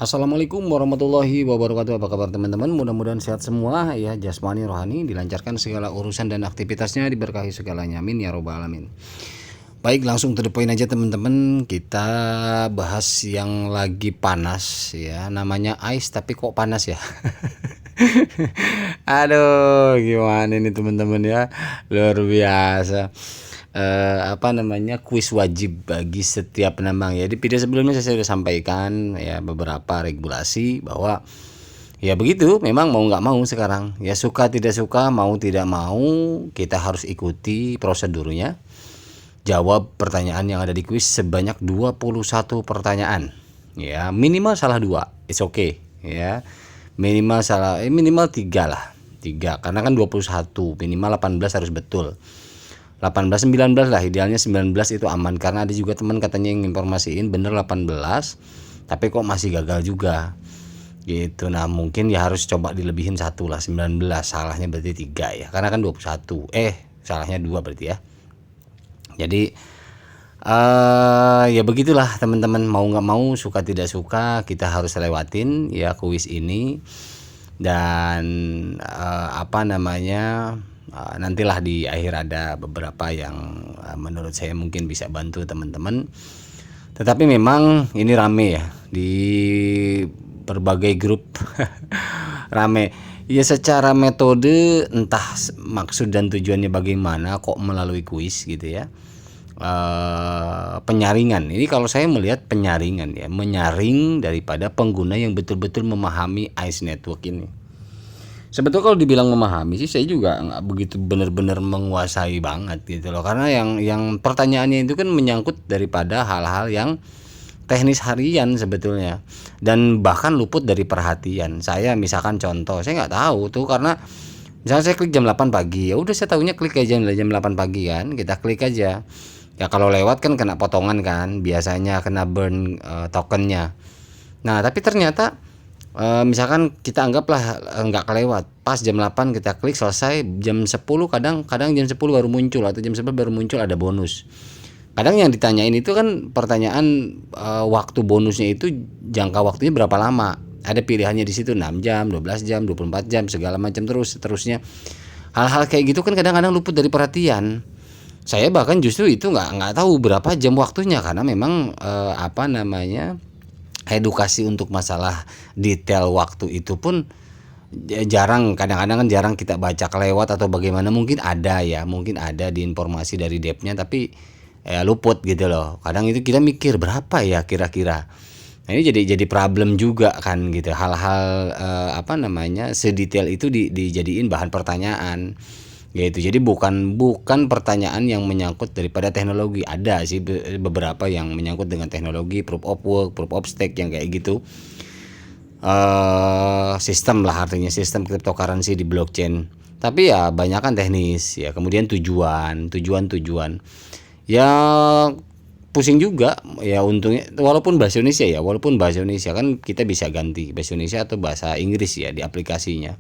Assalamualaikum warahmatullahi wabarakatuh. Apa kabar teman-teman? Mudah-mudahan sehat semua ya, jasmani rohani dilancarkan segala urusan dan aktivitasnya, diberkahi segalanya, amin ya robbal alamin. Baik, langsung to the point aja teman-teman. Kita bahas yang lagi panas ya, namanya ice tapi kok panas ya. Aduh, gimana ini teman-teman ya, luar biasa. Apa namanya, kuis wajib bagi setiap penambang ya. Di video sebelumnya saya sudah sampaikan ya beberapa regulasi bahwa ya begitu, memang mau nggak mau sekarang ya, suka tidak suka, mau tidak mau kita harus ikuti prosedurnya. Jawab pertanyaan yang ada di kuis sebanyak 21 pertanyaan ya, minimal salah 2 it's okay ya, minimal salah minimal 3 lah, 3 karena kan 21, minimal 18 harus betul. 18 19 lah, idealnya 19 itu aman, karena ada juga teman katanya yang informasiin bener 18 tapi kok masih gagal juga gitu. Nah mungkin ya harus coba dilebihin 1 lah, 19 salahnya berarti 3 ya, karena kan 21 salahnya 2 berarti ya. Jadi ya begitulah teman-teman, mau nggak mau, suka tidak suka kita harus lewatin ya kuis ini. Dan apa namanya, nantilah di akhir ada beberapa yang menurut saya mungkin bisa bantu teman-teman. Tetapi memang ini rame ya di berbagai grup. Rame ya, secara metode entah maksud dan tujuannya bagaimana kok melalui kuis gitu ya. Penyaringan ini kalau saya melihat penyaringan ya, menyaring daripada pengguna yang betul-betul memahami ICE network ini. Sebetulnya kalau dibilang memahami sih, saya juga nggak begitu benar-benar menguasai banget gitu loh, karena yang pertanyaannya itu kan menyangkut daripada hal-hal yang teknis harian sebetulnya, dan bahkan luput dari perhatian saya. Misalkan contoh, saya nggak tahu tuh, karena misalnya saya klik jam 8 pagi, ya udah saya tahunya klik aja jam 8 pagi kan, kita klik aja. Ya kalau lewat kan kena potongan kan, biasanya kena burn tokennya. Nah tapi ternyata misalkan kita anggaplah nggak kelewat, pas jam 8 kita klik selesai, jam 10 kadang jam 10 baru muncul, atau jam 11 baru muncul ada bonus. Kadang yang ditanyain itu kan pertanyaan waktu bonusnya itu jangka waktunya berapa lama. Ada pilihannya di situ, 6 jam, 12 jam, 24 jam, segala macam seterusnya. Hal-hal kayak gitu kan kadang-kadang luput dari perhatian. Saya bahkan justru itu nggak tahu berapa jam waktunya, karena memang apa namanya, edukasi untuk masalah detail waktu itu pun jarang, kadang-kadang kan jarang kita baca kelewat atau bagaimana. Mungkin ada ya, mungkin ada di informasi dari depnya, tapi luput gitu loh. Kadang itu kita mikir berapa ya kira-kira. Nah ini jadi problem juga kan gitu, hal-hal apa namanya, sedetail itu dijadiin bahan pertanyaan gitu. Jadi bukan pertanyaan yang menyangkut daripada teknologi. Ada sih beberapa yang menyangkut dengan teknologi, proof of work, proof of stake, yang kayak gitu. Sistem lah, artinya sistem cryptocurrency di blockchain. Tapi ya banyak kan teknis ya. Kemudian tujuan ya pusing juga ya. Untungnya walaupun bahasa Indonesia kan kita bisa ganti bahasa Indonesia atau bahasa Inggris ya di aplikasinya.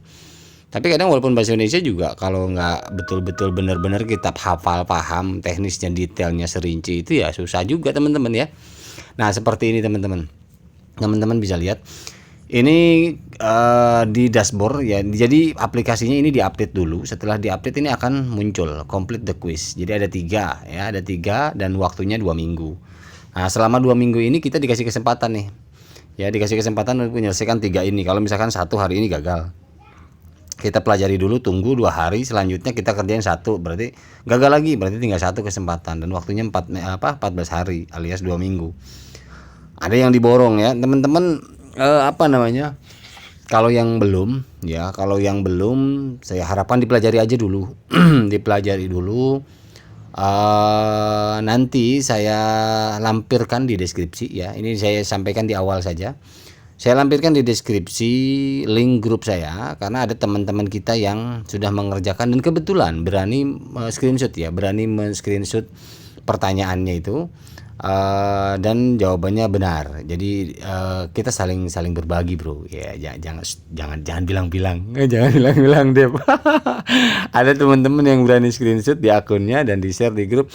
Tapi kadang walaupun bahasa Indonesia juga, kalau nggak betul-betul benar-benar kita hafal, paham teknisnya, detailnya serinci itu ya susah juga teman-teman ya. Nah seperti ini teman-teman, bisa lihat ini di dashboard ya. Jadi aplikasinya ini diupdate dulu. Setelah diupdate ini akan muncul complete the quiz. Jadi ada 3 ya, ada 3 dan waktunya 2 minggu. Nah selama 2 minggu ini kita dikasih kesempatan nih ya, dikasih kesempatan untuk menyelesaikan 3 ini. Kalau misalkan 1 hari ini gagal, kita pelajari dulu, tunggu 2 hari, selanjutnya kita kerjain 1, berarti gagal lagi, berarti tinggal 1 kesempatan, dan waktunya 14 hari alias 2 minggu. Ada yang diborong ya teman-teman, apa namanya, kalau yang belum ya, saya harapkan dipelajari aja dulu. Dipelajari dulu, nanti saya lampirkan di deskripsi ya. Ini saya sampaikan di awal saja. Saya lampirkan di deskripsi link grup saya, karena ada teman-teman kita yang sudah mengerjakan dan kebetulan berani screenshot ya, berani men-screenshot pertanyaannya itu dan jawabannya benar. Jadi kita saling berbagi bro ya. Jangan bilang-bilang jangan bilang Dep. Ada teman-teman yang berani screenshot di akunnya dan di share di grup.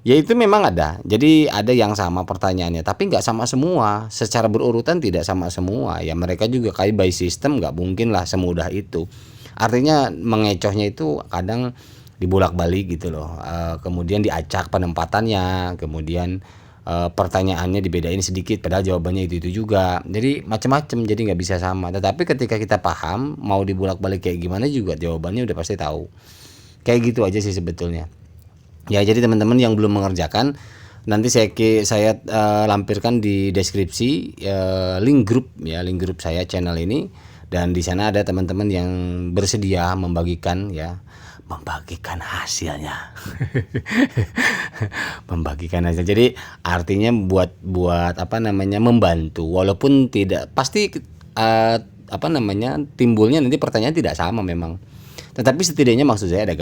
Ya itu memang ada. Jadi ada yang sama pertanyaannya, tapi nggak sama semua. Secara berurutan tidak sama semua. Ya mereka juga kayak by system, nggak mungkin lah semudah itu. Artinya mengecohnya itu kadang dibolak-balik gitu loh. Kemudian diacak penempatannya, kemudian pertanyaannya dibedain sedikit, padahal jawabannya itu juga. Jadi macam-macam, jadi nggak bisa sama. Tetapi ketika kita paham mau dibolak-balik kayak gimana juga jawabannya udah pasti tahu. Kayak gitu aja sih sebetulnya. Ya, jadi teman-teman yang belum mengerjakan, nanti saya lampirkan di deskripsi link grup ya, link grup saya channel ini, dan di sana ada teman-teman yang bersedia membagikan ya, membagikan hasilnya. Membagikan hasil. Jadi artinya buat apa namanya, membantu, walaupun tidak pasti apa namanya, timbulnya nanti pertanyaan tidak sama memang. Tetapi setidaknya maksud saya ada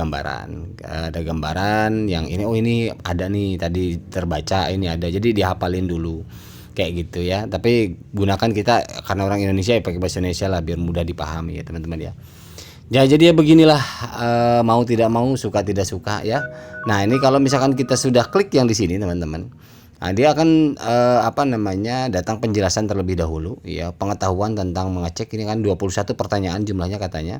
gambaran yang ini, oh ini ada nih tadi terbaca, ini ada, jadi dihafalin dulu kayak gitu ya. Tapi gunakan, kita karena orang Indonesia ya pakai bahasa Indonesia lah biar mudah dipahami ya teman-teman ya. Ya jadi ya beginilah, mau tidak mau, suka tidak suka ya. Nah ini kalau misalkan kita sudah klik yang di sini teman-teman, nah, dia akan apa namanya, datang penjelasan terlebih dahulu ya, pengetahuan tentang mengecek. Ini kan 21 pertanyaan jumlahnya katanya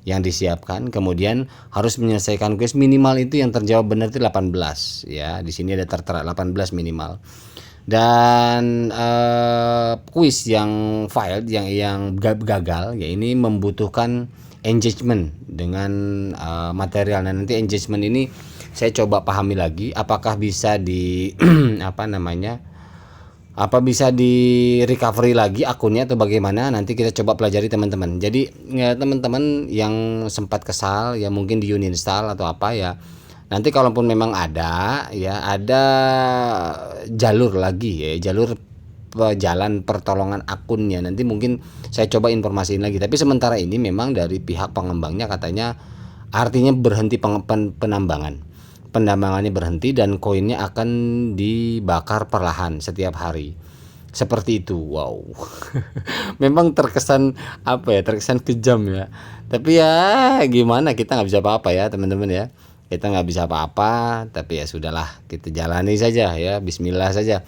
yang disiapkan, kemudian harus menyelesaikan kuis minimal itu yang terjawab benar itu 18 ya. Di sini ada tertera 18 minimal. Dan kuis yang failed, yang gagal ya, ini membutuhkan engagement dengan material. Nah nanti engagement ini saya coba pahami lagi apakah bisa di apa namanya, apa bisa di recovery lagi akunnya atau bagaimana, nanti kita coba pelajari teman-teman. Jadi ya, teman-teman yang sempat kesal ya mungkin di uninstall atau apa ya, nanti kalaupun memang ada ya, ada jalur lagi ya, jalur jalan pertolongan akunnya, nanti mungkin saya coba informasiin lagi. Tapi sementara ini memang dari pihak pengembangnya katanya artinya berhenti penambangannya berhenti, dan koinnya akan dibakar perlahan setiap hari seperti itu. Wow. Memang terkesan apa ya, terkesan kejam ya, tapi ya gimana, kita nggak bisa apa-apa ya teman-teman ya, kita nggak bisa apa-apa. Tapi ya sudahlah, kita jalani saja ya, bismillah saja.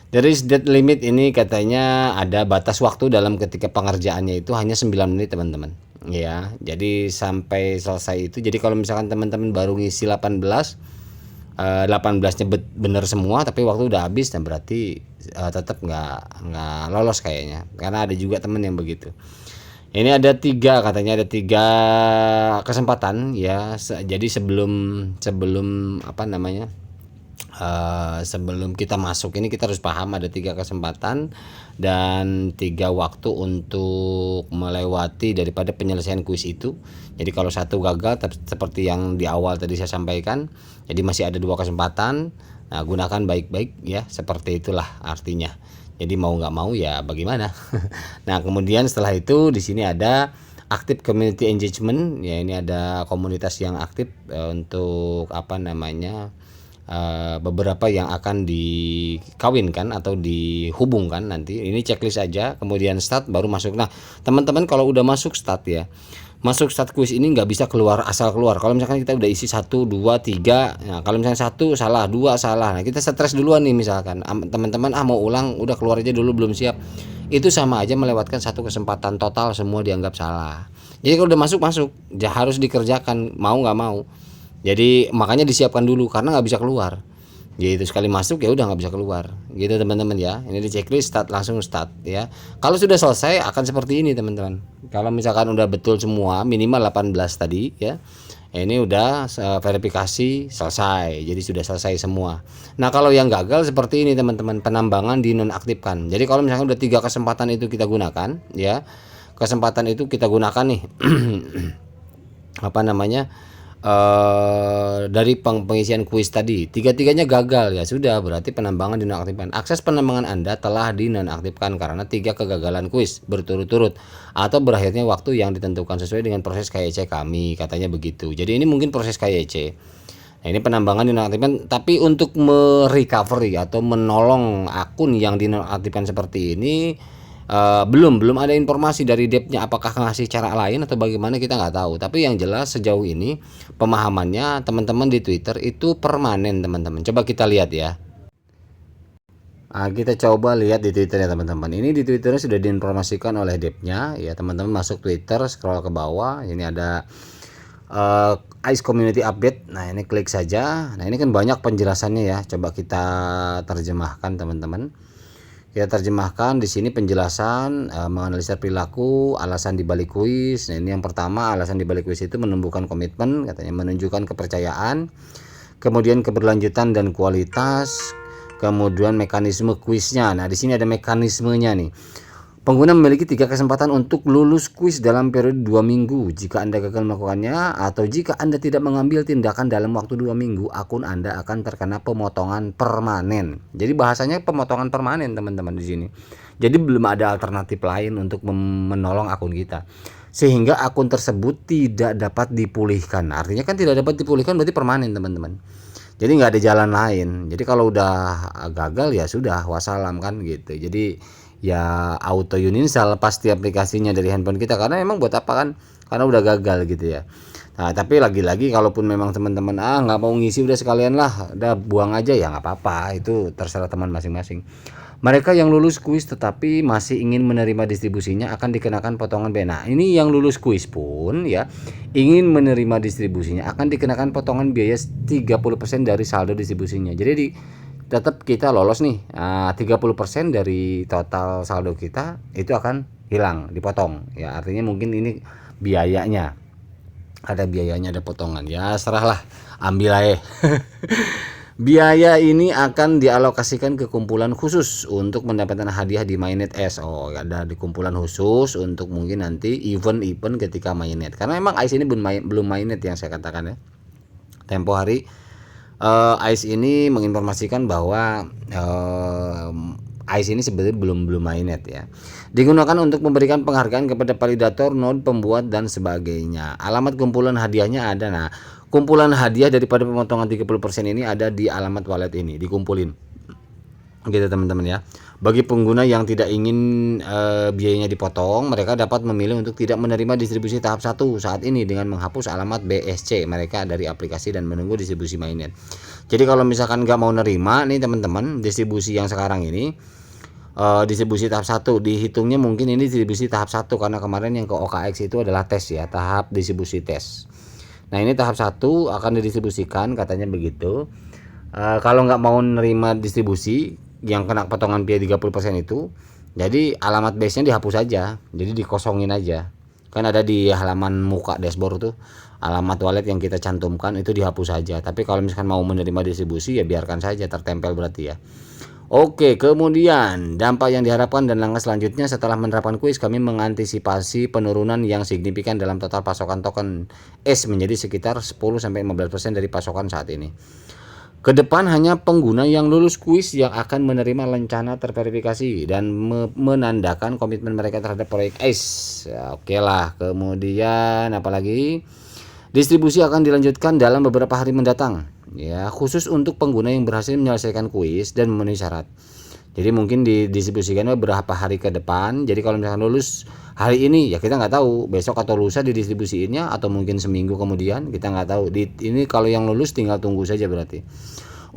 Dari dead limit ini katanya ada batas waktu dalam ketika pengerjaannya itu hanya 9 menit teman-teman ya. Jadi sampai selesai itu, jadi kalau misalkan teman-teman baru ngisi 18, 18-nya bener semua tapi waktu udah habis, dan berarti tetap nggak lolos kayaknya, karena ada juga temen yang begitu. Ini ada 3, katanya ada 3 kesempatan ya. Jadi sebelum apa namanya, sebelum kita masuk ini kita harus paham ada 3 kesempatan dan 3 waktu untuk melewati daripada penyelesaian kuis itu. Jadi kalau satu gagal, seperti yang di awal tadi saya sampaikan, jadi masih ada 2 kesempatan. Nah gunakan baik-baik ya, seperti itulah artinya. Jadi mau nggak mau ya bagaimana. Nah kemudian setelah itu di sini ada active community engagement ya, ini ada komunitas yang aktif untuk apa namanya, beberapa yang akan dikawinkan atau dihubungkan nanti. Ini checklist aja, kemudian start baru masuk. Nah teman-teman kalau udah masuk start ya, masuk start kuis ini nggak bisa keluar asal keluar. Kalau misalkan kita udah isi 1, 2, 3, nah kalau misalnya 1 salah, 2 salah, nah kita stres duluan nih misalkan teman-teman mau ulang, udah keluar aja dulu belum siap, itu sama aja melewatkan 1 kesempatan total, semua dianggap salah. Jadi kalau udah masuk ya harus dikerjakan mau nggak mau. Jadi makanya disiapkan dulu karena nggak bisa keluar. Gitu, sekali masuk ya udah nggak bisa keluar gitu teman-teman ya. Ini di checklist, start, langsung start ya. Kalau sudah selesai akan seperti ini teman-teman. Kalau misalkan udah betul semua minimal 18 tadi ya, ini udah verifikasi selesai, jadi sudah selesai semua. Nah kalau yang gagal seperti ini teman-teman, penambangan dinonaktifkan. Jadi kalau misalkan udah 3 kesempatan itu kita gunakan ya, kesempatan itu kita gunakan nih apa namanya, dari pengisian kuis tadi 3-tiganya gagal ya sudah, berarti penambangan dinonaktifkan. Akses penambangan Anda telah dinonaktifkan karena 3 kegagalan kuis berturut-turut atau berakhirnya waktu yang ditentukan sesuai dengan proses KYC kami, katanya begitu. Jadi ini mungkin proses KYC. Nah ini penambangan dinonaktifkan, tapi untuk merecovery atau menolong akun yang dinonaktifkan seperti ini belum ada informasi dari depnya apakah ngasih cara lain atau bagaimana, kita nggak tahu. Tapi yang jelas sejauh ini pemahamannya teman-teman di Twitter itu permanen teman-teman. Coba kita lihat ya. Kita coba lihat di Twitter ya teman-teman. Ini di Twitternya sudah diinformasikan oleh depnya ya teman-teman. Masuk Twitter, scroll ke bawah, ini ada ICE Community Update. Nah ini klik saja. Nah ini kan banyak penjelasannya ya. Coba kita terjemahkan teman-teman. Kita terjemahkan di sini penjelasan menganalisa perilaku, alasan dibalik kuis. Nah ini yang pertama, alasan dibalik kuis itu menumbuhkan komitmen, katanya menunjukkan kepercayaan, kemudian keberlanjutan dan kualitas, kemudian mekanisme kuisnya. Nah di sini ada mekanismenya nih. Pengguna memiliki 3 kesempatan untuk lulus kuis dalam periode 2 minggu. Jika Anda gagal melakukannya atau jika Anda tidak mengambil tindakan dalam waktu 2 minggu, akun Anda akan terkena pemotongan permanen. Jadi bahasanya pemotongan permanen teman-teman di sini. Jadi belum ada alternatif lain untuk menolong akun kita. Sehingga akun tersebut tidak dapat dipulihkan. Artinya kan tidak dapat dipulihkan berarti permanen teman-teman. Jadi nggak ada jalan lain. Jadi kalau udah gagal ya sudah wassalam kan gitu. Jadi ya auto uninstall pasti aplikasinya dari handphone kita, karena memang buat apa kan, karena udah gagal gitu ya. Nah tapi lagi-lagi kalaupun memang teman-teman nggak mau ngisi, udah sekalian lah, udah buang aja ya nggak apa-apa, itu terserah teman masing-masing. Mereka yang lulus kuis tetapi masih ingin menerima distribusinya akan dikenakan potongan biaya. Nah ini yang lulus kuis pun ya ingin menerima distribusinya akan dikenakan potongan biaya 30% dari saldo distribusinya. Jadi tetap kita lolos nih, 30% dari total saldo kita itu akan hilang, dipotong ya. Artinya mungkin ini biayanya, ada biayanya, ada potongan ya, serahlah, ambil aja. Biaya ini akan dialokasikan ke kumpulan khusus untuk mendapatkan hadiah di Mainnet S. Oh, ada di kumpulan khusus untuk mungkin nanti event-event ketika Mainnet. Karena memang ICE ini belum Mainnet yang saya katakan ya. Tempo hari ICE ini menginformasikan bahwa ICE ini sebenarnya belum Mainnet ya. Digunakan untuk memberikan penghargaan kepada validator, node, pembuat dan sebagainya. Alamat kumpulan hadiahnya ada. Nah, kumpulan hadiah daripada pemotongan 30% ini ada di alamat wallet ini, dikumpulin. Gitu teman-teman ya. Bagi pengguna yang tidak ingin biayanya dipotong, mereka dapat memilih untuk tidak menerima distribusi tahap 1 saat ini dengan menghapus alamat BSC mereka dari aplikasi dan menunggu distribusi Mainnet. Jadi kalau misalkan nggak mau nerima nih teman-teman, distribusi yang sekarang ini, distribusi tahap 1 dihitungnya mungkin ini distribusi tahap 1 karena kemarin yang ke OKX itu adalah tes ya, tahap distribusi tes. Nah ini tahap 1 akan didistribusikan katanya begitu. Kalau nggak mau nerima distribusi yang kena potongan biaya 30% itu, jadi alamat base nya dihapus aja, jadi dikosongin aja. Kan ada di halaman muka dashboard tuh alamat wallet yang kita cantumkan itu dihapus saja. Tapi kalau misalkan mau menerima distribusi ya biarkan saja tertempel berarti ya. Oke, kemudian dampak yang diharapkan dan langkah selanjutnya setelah menerapkan kuis, kami mengantisipasi penurunan yang signifikan dalam total pasokan token S menjadi sekitar 10-15% dari pasokan saat ini. Kedepan hanya pengguna yang lulus kuis yang akan menerima lencana terverifikasi dan menandakan komitmen mereka terhadap proyek S. Ya, oke lah. Kemudian apalagi? Distribusi akan dilanjutkan dalam beberapa hari mendatang. Ya, khusus untuk pengguna yang berhasil menyelesaikan kuis dan memenuhi syarat. Jadi mungkin didistribusikan beberapa hari ke depan. Jadi kalau misalkan lulus hari ini ya kita nggak tahu besok atau lusa didistribusiinnya atau mungkin seminggu kemudian, kita nggak tahu. Ini kalau yang lulus tinggal tunggu saja berarti.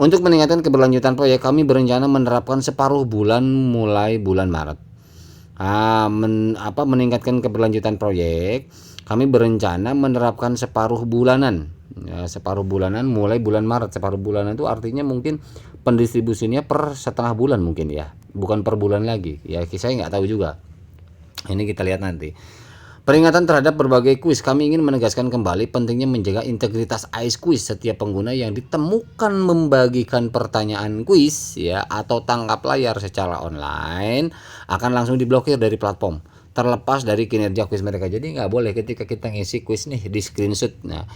Untuk meningkatkan keberlanjutan proyek, kami berencana menerapkan separuh bulan mulai bulan Maret. Meningkatkan keberlanjutan proyek, kami berencana menerapkan separuh bulanan. Ya, separuh bulanan mulai bulan Maret. Separuh bulanan itu artinya mungkin pendistribusinya per setengah bulan mungkin ya, bukan per bulan lagi ya, saya nggak tahu juga, ini kita lihat nanti. Peringatan terhadap berbagai kuis, kami ingin menegaskan kembali pentingnya menjaga integritas ICE kuis. Setiap pengguna yang ditemukan membagikan pertanyaan kuis ya atau tangkap layar secara online akan langsung diblokir dari platform, terlepas dari kinerja kuis mereka. Jadi nggak boleh ketika kita ngisi kuis nih di screenshot. Nah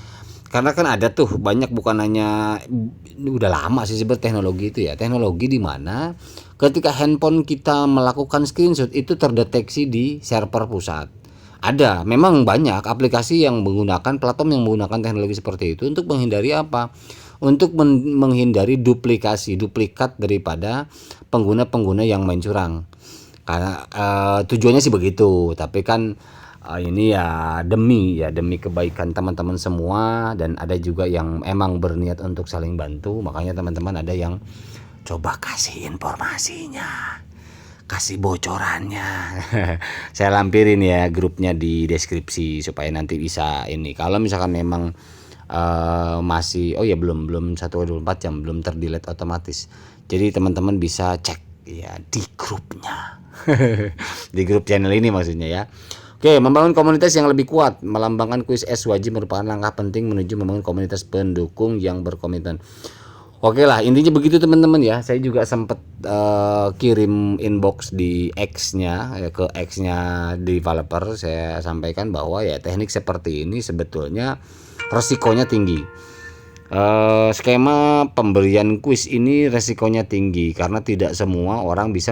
karena kan ada tuh banyak, bukan hanya udah lama sih sebenarnya teknologi itu ya, teknologi di mana ketika handphone kita melakukan screenshot itu terdeteksi di server pusat. Ada memang banyak aplikasi yang menggunakan platform yang menggunakan teknologi seperti itu untuk menghindari apa? Untuk menghindari duplikat daripada pengguna-pengguna yang main curang. Karena tujuannya sih begitu, tapi kan ini ya demi kebaikan teman-teman semua, dan ada juga yang emang berniat untuk saling bantu. Makanya teman-teman ada yang coba kasih informasinya, kasih bocorannya. Saya lampirin ya grupnya di deskripsi supaya nanti bisa ini. Kalau misalkan memang masih belum 1/24 jam belum terdelete otomatis. Jadi teman-teman bisa cek ya di grupnya. Di grup channel ini maksudnya ya. Oke, membangun komunitas yang lebih kuat. Melambangkan kuis S wajib merupakan langkah penting menuju membangun komunitas pendukung yang berkomitmen. Oke lah, intinya begitu teman-teman ya. Saya juga sempat kirim inbox di X-nya ya, ke X-nya developer. Saya sampaikan bahwa ya teknik seperti ini sebetulnya resikonya tinggi. Skema pemberian kuis ini resikonya tinggi karena tidak semua orang bisa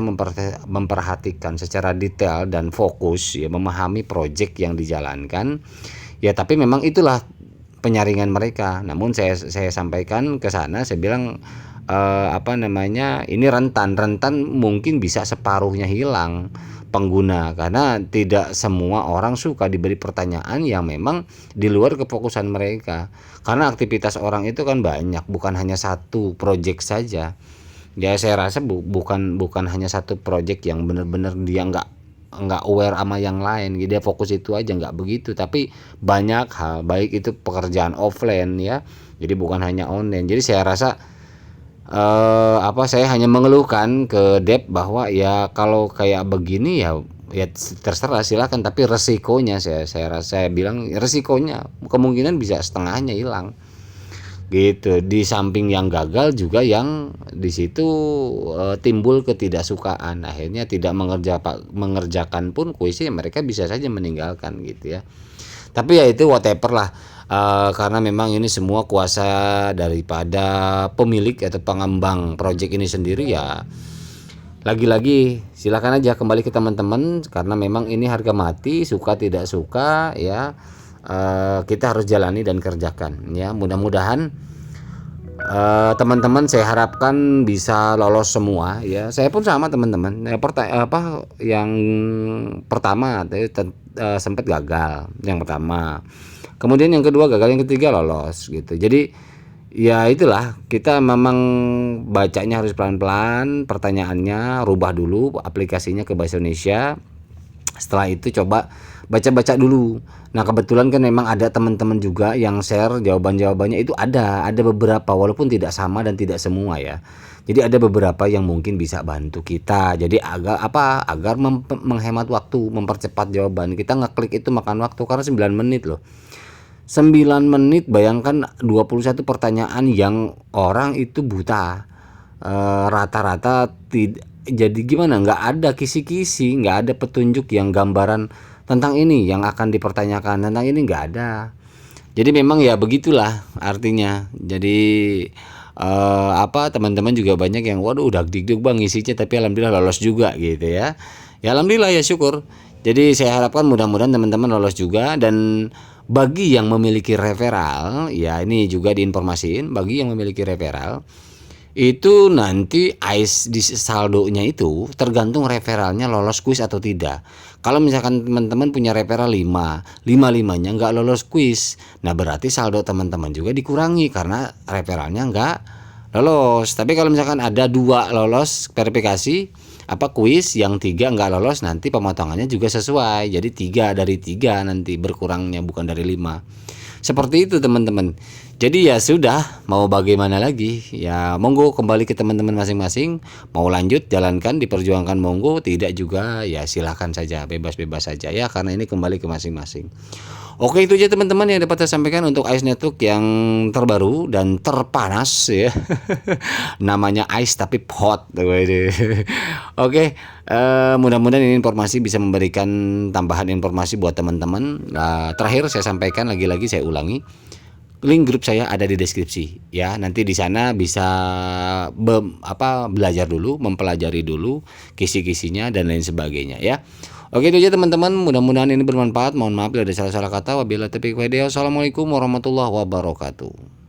memperhatikan secara detail dan fokus ya memahami proyek yang dijalankan. Ya tapi memang itulah penyaringan mereka. Namun saya sampaikan ke sana, saya bilang ini rentan mungkin bisa separuhnya hilang pengguna karena tidak semua orang suka diberi pertanyaan yang memang di luar kefokusan mereka. Karena aktivitas orang itu kan banyak, bukan hanya satu project saja. Ya saya rasa bukan hanya satu project yang benar-benar dia nggak aware sama yang lain, dia fokus itu aja, nggak begitu. Tapi banyak hal, baik itu pekerjaan offline ya, jadi bukan hanya online. Jadi saya rasa saya hanya mengeluhkan ke Dep bahwa ya kalau kayak begini ya terserah silakan, tapi resikonya saya bilang resikonya kemungkinan bisa setengahnya hilang gitu. Di samping yang gagal juga yang di situ timbul ketidaksukaan, akhirnya tidak mengerjakan pun kuisnya, mereka bisa saja meninggalkan gitu ya. Tapi ya itu whatever lah, karena memang ini semua kuasa daripada pemilik atau pengembang project ini sendiri ya. Lagi-lagi silakan aja kembali ke teman-teman, karena memang ini harga mati, suka tidak suka ya. Kita harus jalani dan kerjakan ya. Mudah-mudahan teman-teman saya harapkan bisa lolos semua ya. Saya pun sama teman-teman. Yang pertama sempat gagal yang pertama. Kemudian yang kedua gagal, yang ketiga lolos gitu. Jadi ya itulah, kita memang bacanya harus pelan-pelan, pertanyaannya rubah dulu aplikasinya ke bahasa Indonesia. Setelah itu coba baca-baca dulu. Nah kebetulan kan memang ada teman-teman juga yang share jawaban-jawabannya, itu ada beberapa walaupun tidak sama dan tidak semua ya. Jadi ada beberapa yang mungkin bisa bantu kita. Jadi agar menghemat waktu, mempercepat jawaban. Kita ngeklik itu makan waktu karena 9 menit loh. 9 menit, bayangkan 21 pertanyaan yang orang itu buta. Rata-rata jadi gimana, nggak ada kisi-kisi, nggak ada petunjuk yang gambaran tentang ini yang akan dipertanyakan, tentang ini nggak ada. Jadi memang ya begitulah artinya. Jadi teman-teman juga banyak yang waduh udah dikduk bang isinya, tapi alhamdulillah lolos juga gitu ya. Ya alhamdulillah ya syukur. Jadi saya harapkan mudah-mudahan teman-teman lolos juga. Dan bagi yang memiliki referral ya, ini juga diinformasiin, bagi yang memiliki referral itu nanti AIS di saldonya itu tergantung referralnya lolos kuis atau tidak. Kalau misalkan teman-teman punya referral 5-5-nya nggak lolos kuis, nah berarti saldo teman-teman juga dikurangi karena referralnya nggak lolos. Tapi kalau misalkan ada 2 lolos verifikasi kuis, yang 3 nggak lolos, nanti pemotongannya juga sesuai. Jadi 3 dari 3 nanti berkurangnya, bukan dari 5. Seperti itu teman-teman. Jadi ya sudah, mau bagaimana lagi ya, monggo kembali ke teman-teman masing-masing. Mau lanjut jalankan, diperjuangkan monggo, tidak juga ya silahkan saja, bebas-bebas saja ya, karena ini kembali ke masing-masing. Oke, itu aja teman-teman yang dapat saya sampaikan untuk AIS Network yang terbaru dan terpanas ya. Namanya AIS tapi hot. Oke, mudah-mudahan ini informasi bisa memberikan tambahan informasi buat teman-teman. Terakhir saya sampaikan lagi-lagi, saya ulangi, link grup saya ada di deskripsi ya. Nanti di sana bisa belajar dulu, mempelajari dulu kisi-kisinya dan lain sebagainya ya. Oke, itu aja teman-teman, mudah-mudahan ini bermanfaat. Mohon maaf bila ada salah-salah kata. Wabillahi taufiq wal hidayah. Assalamualaikum warahmatullahi wabarakatuh.